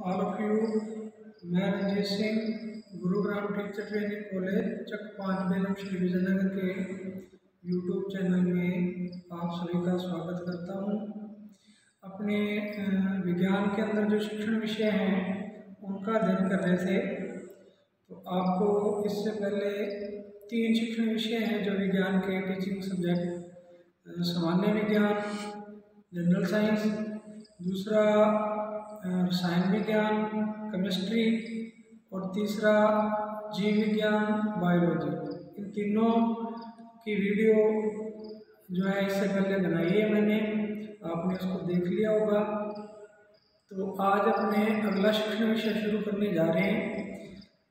all of you। मैं Ranjit Singh Gurugram teacher training college Chak 5 Belam Sri Vijaynagar के YouTube channel में आप सभी का स्वागत करता हूं। अपने विज्ञान के अंदर जो शिक्षण विषय हैं उनका अध्ययन कर रहे थे, तो आपको इससे पहले 3 शिक्षण विषय हैं जो विज्ञान के टीचिंग सब्जेक्ट, सामान्य विज्ञान, जनरल साइंस, दूसरा रसायन विज्ञान केमिस्ट्री और तीसरा जीव विज्ञान बायोलॉजी। इन तीनों की वीडियो जो है इससे पहले बनाई है मैंने, आपने उसको देख लिया होगा। तो आज अपने अगला शिक्षण विषय शुरू करने जा रहे हैं।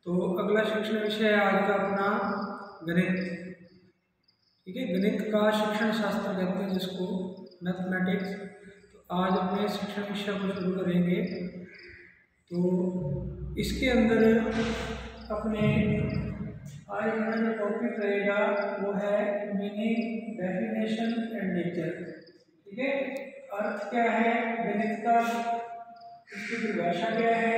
तो अगला शिक्षण विषय आज का अपना गणित, ठीक है। गणित का शिक्षण शास्त्र कहते हैं जिसको, मैथमेटिक्स। तो आज अपने शिक्षण विषय को शुरू करेंगे। तो इसके अंदर अपने आज हमारा जो टॉपिक रहेगा वो है मीनिंग, डेफिनेशन एंड नेचर, ठीक है। अर्थ क्या है गणित का, इसकी परिभाषा क्या है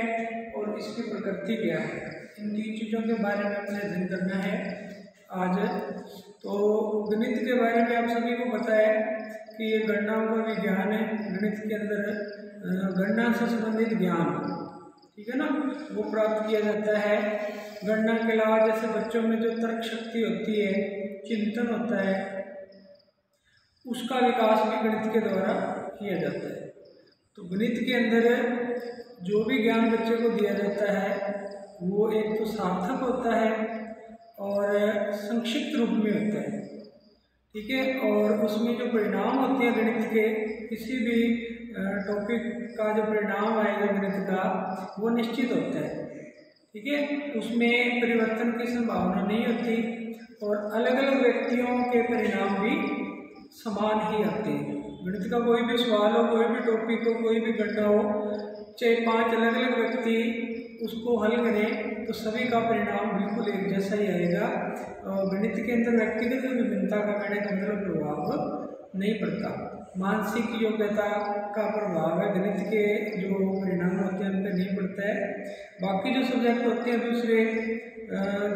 और इसकी प्रकृति क्या है, इन 3 चीज़ों के बारे में अपने अध्ययन करना है आज। तो गणित के बारे में आप सभी को पता है कि ये गणनाओं का विज्ञान है। गणित के अंदर गणना से संबंधित ज्ञान, ठीक है ना, वो प्राप्त किया जाता है। गणना के अलावा जैसे बच्चों में जो तर्क शक्ति होती है, चिंतन होता है, उसका विकास भी गणित के द्वारा किया जाता है। तो गणित के अंदर जो भी ज्ञान बच्चे को दिया जाता है वो एक तो सार्थक होता है और संक्षिप्त रूप में होता है, ठीक है। और उसमें जो परिणाम होते हैं गणित के, किसी भी टॉपिक का जो परिणाम आएगा गणित का वो निश्चित होता है, ठीक है। उसमें परिवर्तन की संभावना नहीं होती और अलग अलग व्यक्तियों के परिणाम भी समान ही आते हैं। गणित का कोई भी सवाल हो, कोई भी टॉपिक हो, कोई भी गणना हो, चाहे 5 अलग अलग व्यक्ति उसको हल करें तो सभी का परिणाम बिल्कुल एक जैसा ही आएगा। गणित के अंदर व्यक्तिगत विभिन्नता का कहने का मतलब प्रभाव नहीं पड़ता। मानसिक योग्यता का प्रभाव है गणित के जो परिणाम होते हैं उन पर नहीं पड़ता है। बाकी जो सब्जेक्ट होते हैं दूसरे,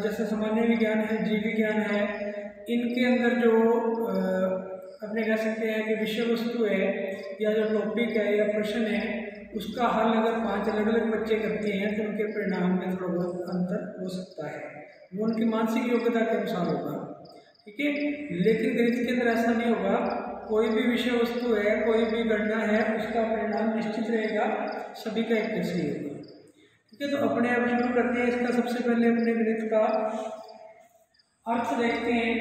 जैसे सामान्य विज्ञान है, जीव विज्ञान है, इनके अंदर जो अपने कह सकते हैं कि विषय वस्तु है या जो टॉपिक है या प्रश्न है, उसका हल अगर 5 अलग अलग बच्चे करते हैं तो उनके परिणाम में थोड़ा बहुत अंतर हो सकता है, वो उनकी मानसिक योग्यता के अनुसार होगा, ठीक है। लेकिन गणित के अंदर ऐसा नहीं होगा। कोई भी विषय वस्तु है, कोई भी गणना है, उसका परिणाम निश्चित रहेगा, सभी का एक जैसे ही होगा, ठीक है। तो अपने अब शुरू करते हैं। इसका सबसे पहले अपने गणित का अर्थ देखते हैं।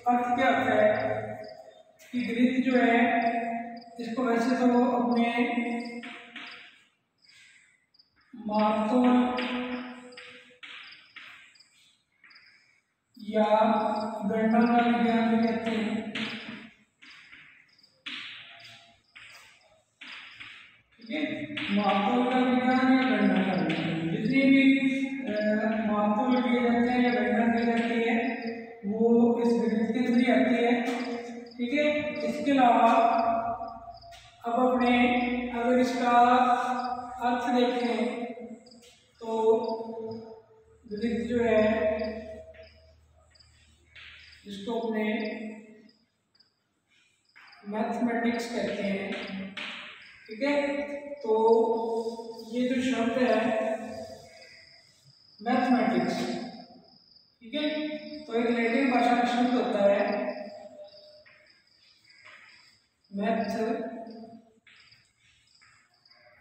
अर्थ क्या होता है कि गणित जो है इसको वैसे तो अपने मापतोल या गणना का विज्ञान भी कहते हैं, ठीक है। मापतोल का विज्ञान या गणना का विज्ञान, जितनी भी मापतोल किए जाते हैं या गणना की जाती है वो इस गणित के थ्रू आती है, ठीक है। इसके अलावा अब अपने अगर इसका अर्थ देखें तो गणित जो है जिसको अपने मैथमेटिक्स कहते हैं, ठीक है। तो ये जो शब्द है मैथमेटिक्स, ठीक है, तो एक लैटिन भाषा का शब्द होता है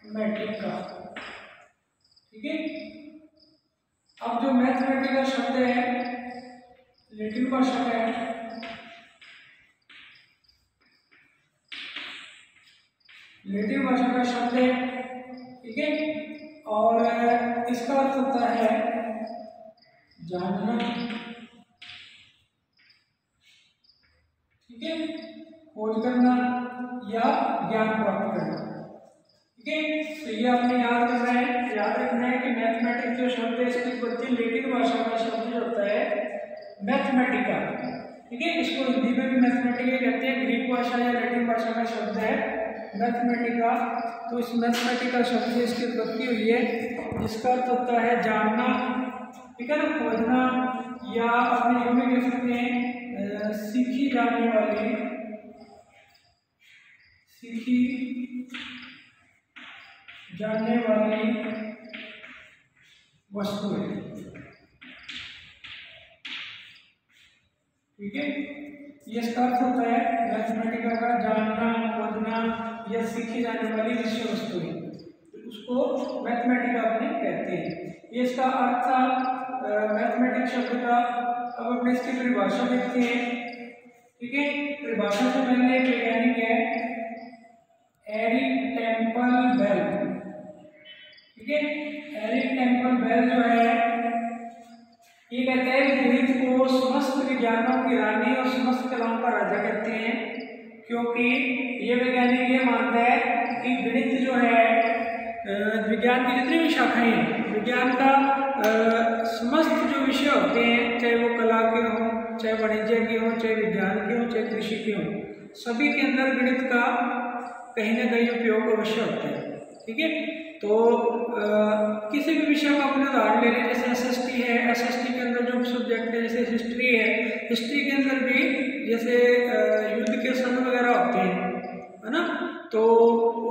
मैथमेटिका, ठीक है। अब जो मैथमेटिका शब्द है लैटिन भाषा का है, लैटिन भाषा का शब्द है, ठीक है। और इसका अर्थ होता है जानना, ठीक है, खोज करना या ज्ञान प्राप्त करना, ठीक है। तो ये आपने याद रखना है कि मैथमेटिक्स जो शब्द है इसकी उत्पत्ति लैटिन भाषा का शब्द जो होता है मैथमेटिका, ठीक है। इसको हिंदी में भी मैथमेटिका कहते हैं। ग्रीक भाषा या लैटिन भाषा का शब्द है मैथमेटिका। तो इस मैथमेटिका शब्द से इसकी उत्पत्ति हुई है, जिसका अर्थ होता है जानना, ठीक है ना, खोजना, या अपने यूं में कह सकते हैं सीखी जाने वाली, सीखी जाने वाली वस्तुएं, ठीक है। ये इसका अर्थ होता है मैथमेटिका का जानना, खोजना या सीखी जाने वाली विषय वस्तुएं, तो उसको मैथमेटिका अपने कहते हैं। ये इसका अर्थ था मैथमेटिक्स शब्द का। अब अपने इसकी परिभाषा देखते हैं, ठीक है। परिभाषा से पहले एक वैज्ञानिक है एरिक टेम्पल बेल, ठीक है। एरिक टेम्पल बेल जो है ये कहते हैं कि गणित को समस्त विज्ञानों की रानी और समस्त कलाओं का राजा कहते हैं, क्योंकि ये वैज्ञानिक ये मानता है कि गणित जो है विज्ञान की जितनी भी शाखाएं हैं, विज्ञान का समस्त जो विषय होते हैं, चाहे वो कला के हों, चाहे वाणिज्य के हों, चाहे विज्ञान के हों, चाहे कृषि के हों, सभी के अंदर गणित का कहीं ना कहीं उपयोग अवश्य होता है, ठीक है। तो किसी भी विषय का अपने उदाहरण ले लें, जैसे एसएसटी है, एसएसटी के अंदर जो सब्जेक्ट है, जैसे हिस्ट्री है, हिस्ट्री के अंदर भी जैसे युद्ध के सन वगैरह होते हैं, है ना, तो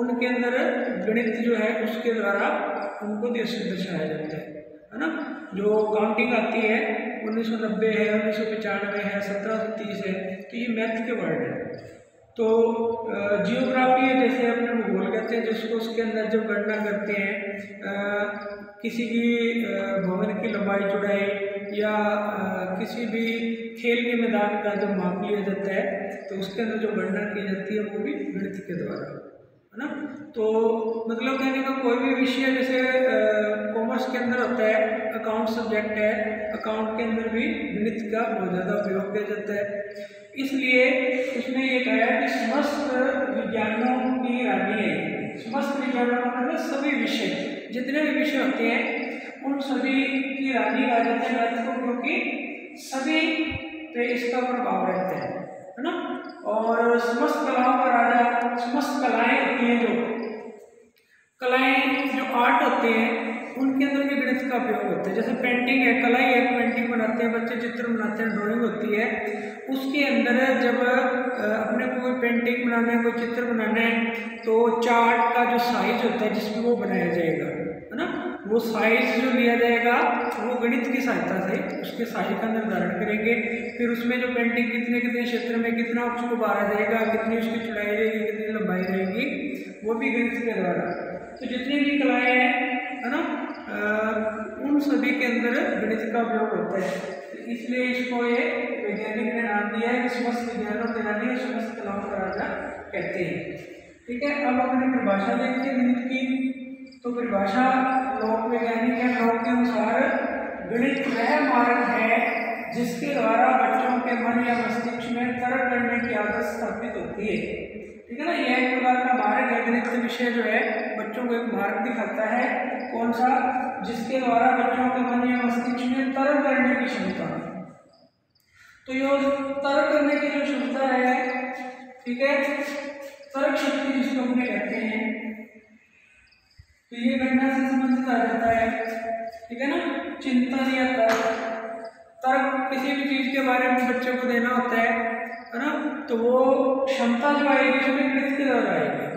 उनके अंदर गणित जो है उसके द्वारा उनको दर्शाया जाता है ना। जो काउंटिंग आती है 1990 है, 1995 है, 1730 है, तो ये मैथ के वर्ड है। तो जियोग्राफी है, जैसे अपने भूगोल कहते हैं, जिसको उसके अंदर जब गणना करते हैं किसी भी भवन की लंबाई चौड़ाई या किसी भी खेल के मैदान का जब माप लिया जाता है, तो उसके अंदर जो गणना की जाती है वो भी गणित के द्वारा, है ना। तो मतलब कहने का कोई भी विषय, जैसे कॉमर्स के अंदर होता है अकाउंट सब्जेक्ट है, अकाउंट के अंदर भी गणित का बहुत ज़्यादा उपयोग किया जाता है। इसलिए उसने ये कहा कि समस्त विज्ञानों की रानी है, समस्त विज्ञानों का मतलब सभी विषय, जितने भी विषय होते हैं उन सभी की रानी कहा जाता है गणित को, क्योंकि सभी पे इसका प्रभाव रहता है ना। और समस्त कलाओं का राजा, समस्त कलाएं होती हैं, जो कलाएं जो आर्ट होते हैं उनके अंदर भी गणित का उपयोग होता है। जैसे पेंटिंग है, कला ही एक पेंटिंग बनाते हैं बच्चे, चित्र बनाते हैं, ड्राइंग होती है, उसके अंदर जब अपने को कोई पेंटिंग बनाना है, कोई चित्र बनाना है, तो चार्ट का जो साइज होता है जिसमें वो बनाया जाएगा, है ना, वो साइज जो लिया जाएगा वो गणित की सहायता से उसके साइज का निर्धारण करेंगे। फिर उसमें जो पेंटिंग कितने कितने क्षेत्र में कितना उसको बांधा जाएगा, कितनी उसकी चौड़ाई रहेगी, कितनी लंबाई रहेगी, वो भी गणित के द्वारा। तो जितनी भी कलाएं हैं, है ना, उन सभी के अंदर गणित का उपयोग होता है। तो इसलिए इसको ये वैज्ञानिक ने नाम दिया है कि समस्त विज्ञानों की रानी और समस्त कलाओं का राजा कहते हैं, ठीक है। अब अपनी परिभाषा देखते हैं गणित की। तो परिभाषा लोक वैज्ञानिक है, लोक के अनुसार गणित वह मार्ग है जिसके द्वारा बच्चों के मन या मस्तिष्क में तर्क करने की आदत स्थापित होती है, ठीक है ना। यह एक प्रकार का मार्ग है, गणित विषय जो है बच्चों को एक मार्ग दिखाता है, कौन सा, जिसके द्वारा बच्चों के मन या मस्तिष्क में तर्क करने की क्षमता। तो ये तर्क करने की जो क्षमता है, ठीक है, तर्क शक्ति जिसको अपने कहते हैं, तो ये गणना से संबंधित आ जाता है, ठीक है ना। चिंतन या तर्क किसी भी चीज के बारे में बच्चे को देना होता है ना, तो वो क्षमता जो आएगी उसमें गणित के द्वारा आएगी,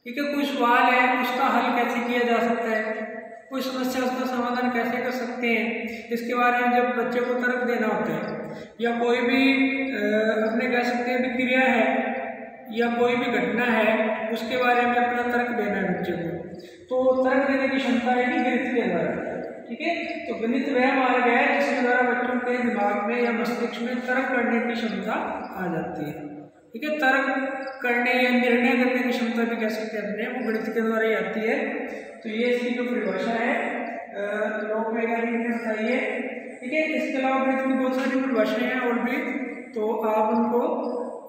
ठीक है। कोई सवाल है, उसका हल कैसे किया जा सकता है, कोई समस्या उसका समाधान कैसे कर सकते हैं, इसके बारे में जब बच्चे को तर्क देना होता है, या कोई भी अपने कह सकते हैं क्रिया है या कोई भी घटना है उसके बारे में अपना तर्क देना है बच्चे को, तो तर्क देने की क्षमता है गणित के द्वारा, ठीक है। तो गणित वह मार्ग है जिसके द्वारा बच्चों के दिमाग में या मस्तिष्क में तर्क करने की क्षमता आ जाती है, ठीक है। तर्क करने या निर्णय करने की क्षमता भी कह सकते हैं वो गणित के द्वारा ही आती है। तो ये इसकी जो परिभाषा है लोक वैज्ञानिक ने बताई है, ठीक है। इसके अलावा गणित की बहुत सारी परिभाषाएं हैं और भी, तो आप उनको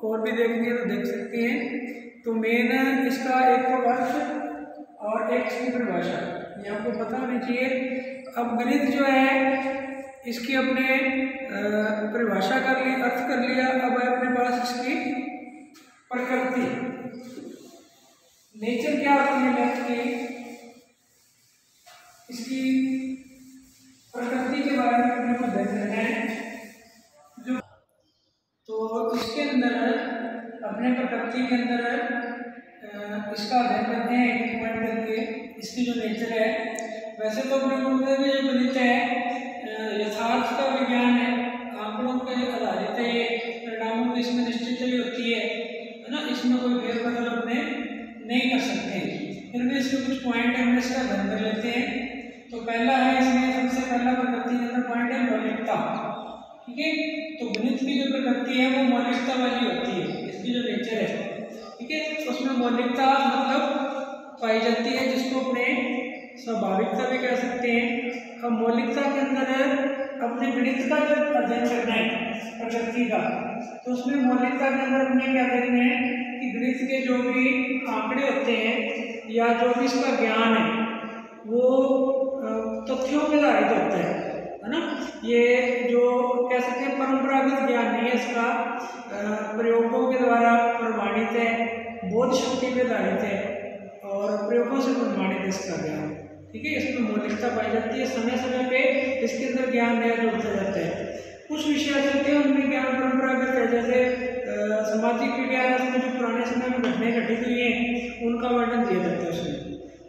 और भी देखनी है तो देख सकते हैं। तो मेन इसका एक तो अर्थ और एक इसकी परिभाषा ये आपको पता होनी चाहिए। अब गणित जो है इसकी अपने परिभाषा कर ली, अर्थ कर लिया, अब है अपने पास इसकी प्रकृति। नेचर क्या होती है मैथ की, इसकी प्रकृति के बारे में अपने को देख रहे हैं। जो तो इसके अंदर अपने प्रकृति के अंदर इसका अध्ययन करते हैं एक पॉइंट करके, इसकी जो नेचर है। वैसे तो अपने को जो गणित है यथार्थ का विज्ञान है, आंकड़ों पे आधारित है, ये परिणामों की इसमें निश्चित ही होती है ना, इसमें कोई फेरबदल अपने नहीं कर सकते। फिर भी इसके कुछ पॉइंट है, हम इसका अध्ययन कर लेते हैं। तो पहला है इसमें सबसे पहला प्रकृति के अंदर पॉइंट है मौलिकता। ठीक है, तो गणित की जो प्रकृति है वो मौलिकता वाली होती है, इसकी जो नेचर है। ठीक है, उसमें मौलिकता मतलब पाई जाती है, जिसको अपने स्वाभाविकता भी कह सकते हैं। अब मौलिकता के अंदर अपने गणित का जब अध्ययन करना है प्रकृति का, तो उसमें मौलिकता के अंदर अपने क्या देखना है कि गणित के जो भी आंकड़े होते हैं या जो भी इसका ज्ञान है वो तथ्यों पर आधारित होता है ना। ये जो कह सकते हैं परंपरागत ज्ञान नहीं है, इसका प्रयोगों के द्वारा प्रमाणित है, बोध शक्ति पे आधारित है और प्रयोगों से प्रमाणित है इसका ज्ञान। ठीक है, इसमें मौलिकता पाई जाती है, समय समय पे इसके अंदर ज्ञान नया जुड़ता जाता है। कुछ विषय ऐसे होते हैं उनमें ज्ञान परंपरागत है, जैसे सामाजिक विज्ञान, उसमें जो पुराने समय में घटनाएं घटित हुई हैं उनका वर्णन दिया जाता है उसमें।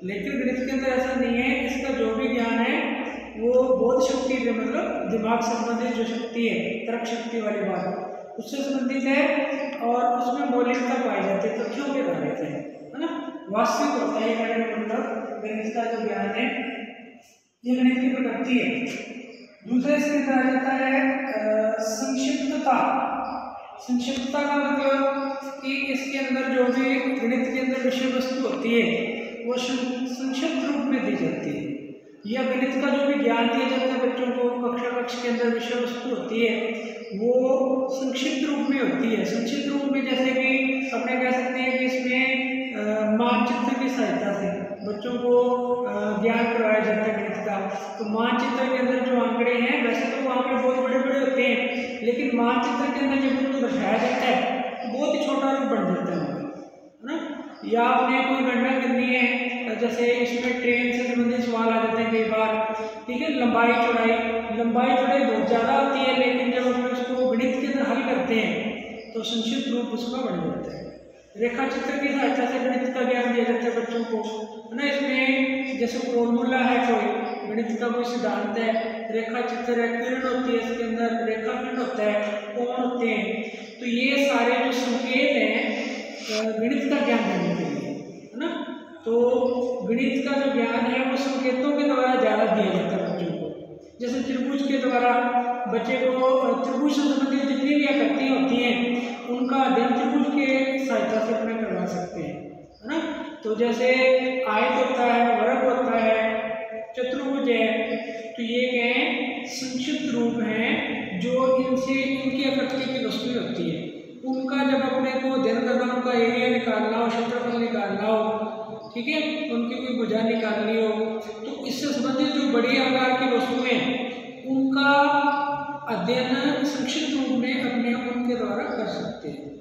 लेकिन गणित के अंदर ऐसा नहीं है, इसका जो भी ज्ञान है वो बोध शक्ति पे, मतलब दिमाग संबंधित जो शक्ति है, तर्क शक्ति वाली बात, उससे संबंधित है और उसमें मौलिकता पाई जाती है, तथ्यों पे आधारित है ना, वास्तविक होता है। ये मतलब गणित का जो ज्ञान है ये गणित की प्रकृति है। दूसरे इसके अंदर आ जाता है संक्षिप्तता। संक्षिप्तता का मतलब कि इसके अंदर जो भी गणित के अंदर विषय वस्तु होती है वो संक्षिप्त रूप में दी जाती है, या गणित का जो भी ज्ञान दिया जाता है बच्चों को कक्षा कक्ष के अंदर विषय वस्तु होती है वो संक्षिप्त रूप में होती है। संक्षिप्त रूप में जैसे कि अपने कह सकते हैं कि इसमें मानचित्र की सहायता से बच्चों को ज्ञान करवाया जाता है गणित का। तो मानचित्र के अंदर जो आंकड़े हैं, वैसे तो वो आंकड़े बहुत बड़े बड़े होते हैं, लेकिन मानचित्र के अंदर जब उनको दर्शाया जाता है तो बहुत ही छोटा रूप बन जाता है ना। या आपने कोई गणना करनी है, जैसे इसमें ट्रेन से संबंधित सवाल आ जाते हैं कई बार। ठीक है, लंबाई चौड़ाई बहुत ज़्यादा होती है, लेकिन जब हम उसको गणित के अंदर हल करते हैं तो संक्षिप्त रूप उसका बन जाता है। रेखा चित्र की सहायता से गणित का ज्ञान दिया जाता है बच्चों को, है ना। इसमें जैसे फॉर्मूला है, कोई गणित का कोई सिद्धांत है, रेखा चित्र है, किरण होती है, इसके अंदर रेखाखंड होता है, कोण होते हैं। तो ये सारे जो संकेत हैं गणित का ज्ञान देने के लिए, है ना। तो गणित का जो ज्ञान है वो संकेतों के द्वारा ज़्यादा दिया जाता है बच्चों को। जैसे त्रिभुज के द्वारा बच्चे को त्रिभुज से संबंधित जितनी भी आकृतियाँ होती हैं उनका अध्ययन त्रिभुज के सहायता से अपने करवा सकते हैं, है ना। तो जैसे आयत होता है, वर्ग होता है, चतुर्भुज है, तो ये क्या है, संक्षिप्त रूप हैं जो इनसे इनकी आकृति की वस्तुएं होती है। उनका जब अपने को अध्ययन करना, उनका एरिया निकालना हो, क्षेत्रफल निकालना हो, ठीक है, उनकी कोई भुजा निकालनी हो, तो इससे संबंधित जो बड़ी आकार की वस्तुएं उनका अध्ययन संक्षिप्त रूप में अपने उनके द्वारा कर सकते हैं।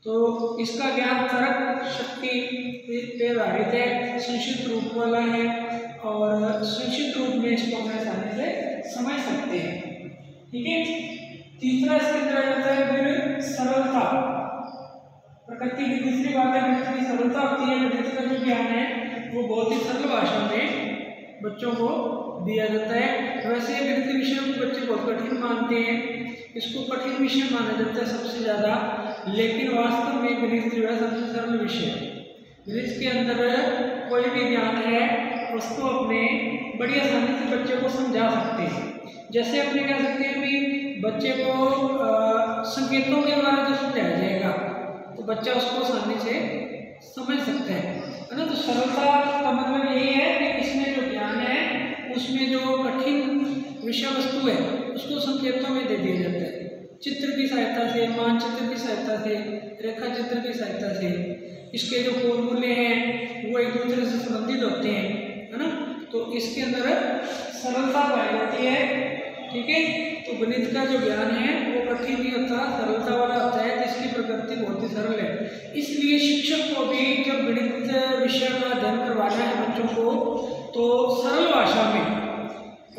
तो इसका ज्ञान तर्क शक्ति पे आधारित है, संक्षिप्त रूप वाला है और संक्षिप्त रूप में इसको हम आसानी से समझ सकते हैं। ठीक है, तीसरा इसके अंदर आ जाता है फिर सरलता। प्रकृति की दूसरी बात है गणित की सरलता होती है। गणित का जो ज्ञान है वो बहुत ही सरल भाषा में बच्चों को दिया जाता है। वैसे गणित के विषयों को बच्चे बहुत कठिन मानते हैं, इसको कठिन विषय माना जाता है सबसे ज़्यादा, लेकिन वास्तव में गणित जो है सबसे सरल विषय है। गणित के अंदर कोई भी ज्ञान है उसको अपने बड़ी आसानी से बच्चे को समझा सकते हैं। जैसे अपने कह सकते हैं कि बच्चे को संकेतों के द्वारा जो समझाया जाएगा तो बच्चा उसको आसानी से समझ सकता है ना। तो सरलता का मतलब यही है कि इसमें जो ज्ञान है उसमें जो कठिन विषय वस्तु है उसको संकेतों में दे दिया जाता है, चित्र की सहायता से, मानचित्र की सहायता से, रेखा चित्र की सहायता से। इसके जो फॉर्मूले हैं वो एक दूसरे से संबंधित होते हैं, है ना। तो इसके अंदर सरलता पाई जाती है। ठीक है। तो गणित का जो ज्ञान है वो कठिन नहीं होता, सरलता वाला होता है, जिसकी प्रकृति बहुत ही सरल है। इसलिए शिक्षक को भी जब गणित विषय का अध्ययन करवाना है बच्चों को, तो सरल भाषा में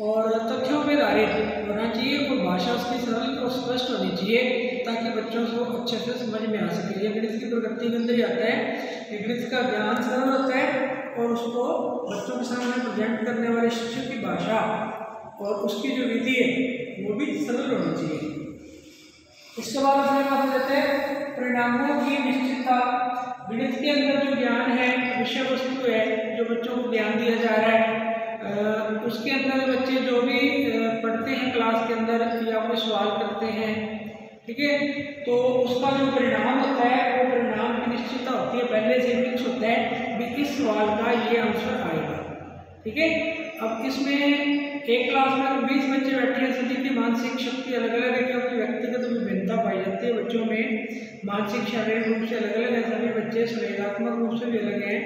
और तथ्यों पर आधारित होना चाहिए, और भाषा उसकी सरल और स्पष्ट होनी चाहिए, ताकि बच्चों को अच्छे से समझ में आ सके। ये गणित की प्रकृति के अंदर ही आता है कि गणित का ज्ञान सरल होता है, और उसको बच्चों के सामने प्रेजेंट करने वाले शिक्षक की भाषा और उसकी जो विधि है वो भी सरल होनी चाहिए। इसके बाद अगले बात लेते हैं परिणामों की निश्चितता। गणित के अंदर जो ज्ञान है, विषय वस्तु है, जो बच्चों को ज्ञान दिया जा रहा है, उसके अंदर बच्चे जो भी पढ़ते हैं क्लास के अंदर या कोई सवाल करते हैं, ठीक है, तो उसका जो परिणाम होता है वो परिणाम की निश्चितता होती है, पहले से फिक्स होता है कि इस सवाल का ये आंसर आएगा, ठीक है। अब इसमें एक क्लास में 20 बच्चे बैठे हैं, सभी की मानसिक शक्ति अलग अलग है, क्योंकि व्यक्तिगत विभिन्नता पाई जाती है बच्चों में, मानसिक शारीरिक रूप से अलग अलग है सभी बच्चे, संवेदनात्मक रूप से भी अलग हैं।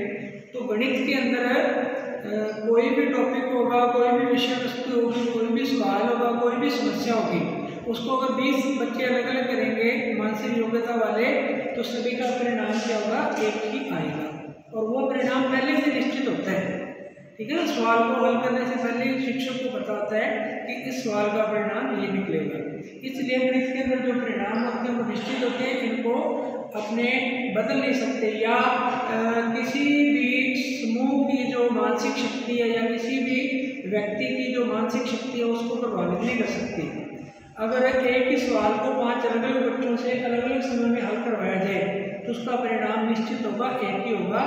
तो गणित के अंदर कोई भी टॉपिक होगा, कोई भी विषय वस्तु होगी, कोई भी सवाल होगा, कोई भी समस्या होगी, उसको अगर 20 बच्चे अलग अलग करेंगे मानसिक योग्यता वाले, तो सभी का परिणाम क्या होगा, एक ही आएगा, और वो परिणाम पहले से निश्चित होता है, ठीक है ना। सवाल को हल करने से पहले शिक्षक को पता होता है कि इस सवाल का परिणाम ये निकलेगा। इसलिए गणित के अंदर जो परिणाम होते हैं वो निश्चित होते हैं, इनको अपने बदल नहीं सकते, या किसी भी समूह की जो मानसिक शक्ति है या किसी भी व्यक्ति की जो मानसिक शक्ति है उसको प्रभावित नहीं कर सकती। अगर एक ही सवाल को 5 अलग अलग बच्चों से अलग अलग समय में हल करवाया जाए, तो उसका परिणाम निश्चित होगा, एक ही होगा,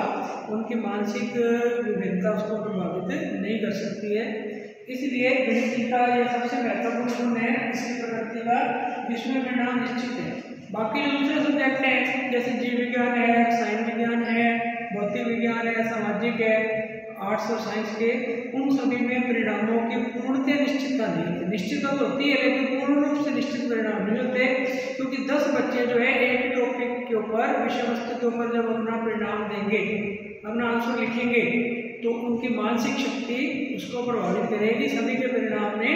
उनकी मानसिक विभिन्नता उसको प्रभावित नहीं कर सकती है। इसलिए गणित का यह सबसे महत्वपूर्ण गुण है इसकी प्रकृति का, जिसमें परिणाम निश्चित है। बाकी जो दूसरे सब्जेक्ट हैं जैसे जीव विज्ञान है, रसायन विज्ञान है, भौतिक विज्ञान है, सामाजिक है, आर्ट्स और साइंस के, उन सभी में परिणामों की पूर्णतः निश्चितता नहीं होती। निश्चितता तो होती है लेकिन पूर्ण रूप से निश्चित परिणाम नहीं होते, क्योंकि 10 बच्चे जो है एक टॉपिक के ऊपर, विषय वस्तु के ऊपर जब अपना परिणाम देंगे, अपना आंसर लिखेंगे, तो उनकी मानसिक शक्ति उसको प्रभावित करेगी। सभी के परिणाम में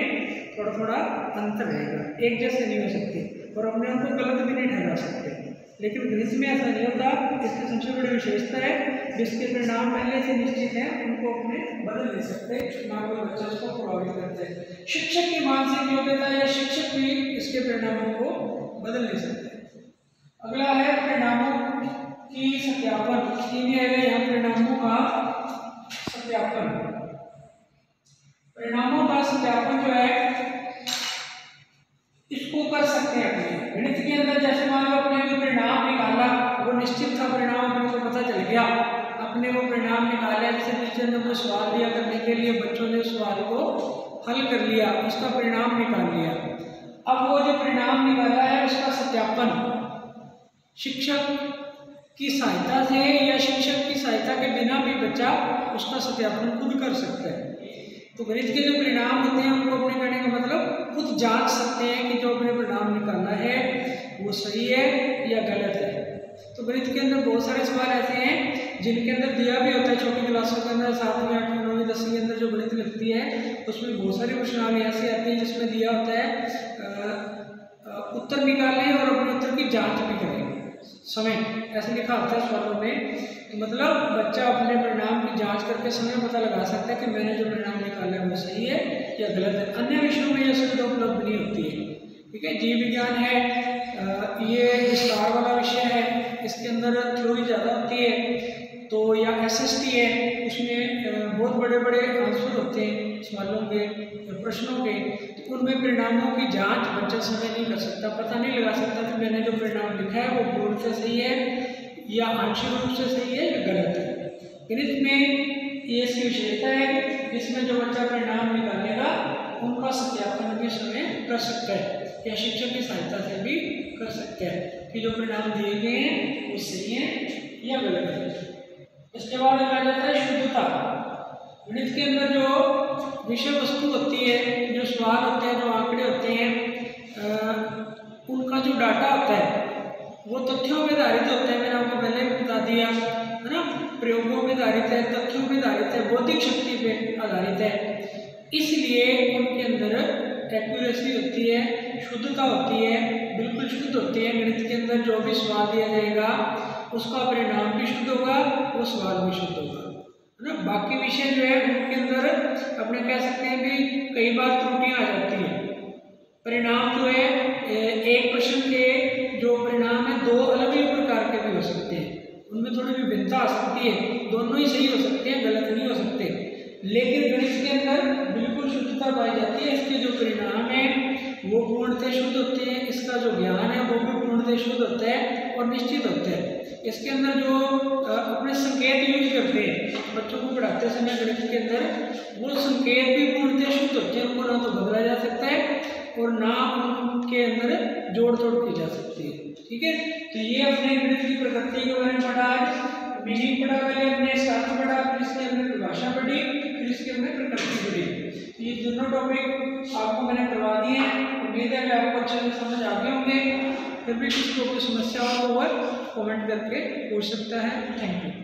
थोड़ा थोड़ा अंतर रहेगा, एक जैसे नहीं हो सकते, और अपने उनको गलत भी नहीं ठहरा सकते। लेकिन गणित में ऐसा नहीं होता, इसकी सबसे बड़ी विशेषता है जिसके परिणाम पहले से निश्चित है, उनको अपने बदल नहीं सकते, ना कोई बच्चा उसको प्रभावित करते हैं। शिक्षक की मानसिक योग्यता या शिक्षक भी इसके परिणामों को बदल नहीं सकते। अगला है परिणामों की सत्यापन। यहाँ परिणामों का सत्यापन, परिणामों का सत्यापन जो है इसको कर सकते हैं अपने गणित के अंदर। जैसे मान लो अपने को परिणाम निकाला, वो निश्चित था परिणाम, अपने को पता चल गया, अपने वो परिणाम निकाला, जैसे टीचर ने कोई सवाल दिया करने के लिए, बच्चों ने सवाल को हल कर लिया, उसका परिणाम निकाल लिया। अब वो जो परिणाम निकाला है उसका सत्यापन शिक्षक की सहायता से या शिक्षक की सहायता के बिना भी बच्चा उसका सत्यापन खुद कर सकता है। तो गणित के जो परिणाम होते हैं उनको अपने करने का मतलब खुद जांच सकते हैं कि जो अपने परिणाम निकालना है वो सही है या गलत है। तो गणित के अंदर बहुत सारे सवाल ऐसे हैं जिनके अंदर दिया भी होता है, छोटी क्लासों के अंदर 7वीं 8वीं 9वीं 10वीं के अंदर जो गणित लगती है उसमें बहुत सारी प्रश्नावली ऐसी आती है जिसमें दिया होता है उत्तर निकालें और अपने उत्तर की जाँच भी करें, समय ऐसे लिखा होता है सवालों में। तो मतलब बच्चा अपने परिणाम की जांच करके समय पता लगा सकता है कि मैंने जो परिणाम निकाला है वो सही है या गलत है। अन्य विषयों में यह सुविधा उपलब्ध नहीं होती है, ठीक है। जीव विज्ञान है, ये विस्तार वाला विषय है, इसके अंदर थ्योरी ज़्यादा होती है, तो या SST है, उसमें बहुत बड़े बड़े आंसर होते हैं सवालों के, प्रश्नों के, तो उनमें परिणामों की जांच बच्चा समय नहीं कर सकता, पता नहीं लगा सकता कि मैंने जो परिणाम लिखा है वो पूर्ण से सही है या आंशिक रूप से सही है या गलत है। गणित में ये इसकी विशेषता है जिसमें जो बच्चा परिणाम निकालेगा उनका सत्यापन भी समय कर सकता है या शिक्षक की सहायता से भी कर सकता है कि जो परिणाम दिए गए हैं वो सही है या गलत है। इसके बाद आ जाता है शुद्धता। गणित के अंदर जो विषय वस्तु होती है, जो सवाल होते हैं, जो आंकड़े होते हैं, उनका जो डाटा होता है वो तथ्यों पर आधारित होता है। मैंने आपको पहले भी बता दिया है ना, प्रयोगों पर आधारित है, तथ्यों पर आधारित है, बौद्धिक शक्ति पे आधारित है। इसलिए उनके अंदर एक्यूरेसी होती है, शुद्धता होती है, बिल्कुल शुद्ध होती है। गणित के अंदर जो भी सवाल दिया जाएगा उसका परिणाम भी शुद्ध होगा, वो सवाल भी शुद्ध होगा, है ना। बाकी विषय जो है उनके अंदर अपने कह सकते हैं भी कई बार त्रुटियां आ जाती है। परिणाम जो है एक प्रश्न के जो परिणाम है दो अलग अलग प्रकार के भी हो सकते हैं, उनमें थोड़ी विभिन्नता आ सकती है, दोनों ही सही हो सकते हैं, गलत नहीं हो सकते। लेकिन गणित के अंदर बिल्कुल शुद्धता पाई जाती है, इसके जो परिणाम है वो पूर्णतः शुद्ध होते हैं, इसका जो ज्ञान है वो भी पूर्णतः शुद्ध होता है और निश्चित होता है। इसके अंदर जो अपने संकेत यूज करते हैं बच्चों को पढ़ाते समय गणित के अंदर, वो संकेत भी पूर्णतः शुद्ध होते हैं, उनको ना तो बदला जा सकता है और ना उनके अंदर जोड़ तोड़ की जा सकती है। ठीक है, तो ये अपने गणित की प्रकृति के बारे में पढ़ा, मीनिंग पढ़ा, पहले हमने साथ पढ़ा, फिर इसके अंदर परिभाषा पढ़ी, फिर इसके अंदर प्रकृति पढ़ी। ये दोनों टॉपिक आपको मैंने करवा दिए हैं, उम्मीद है कि आपको अच्छे से समझ आ गए होंगे। फिर भी किसी को कोई समस्या हो तो वह कमेंट करके पूछ सकता है। Thank you.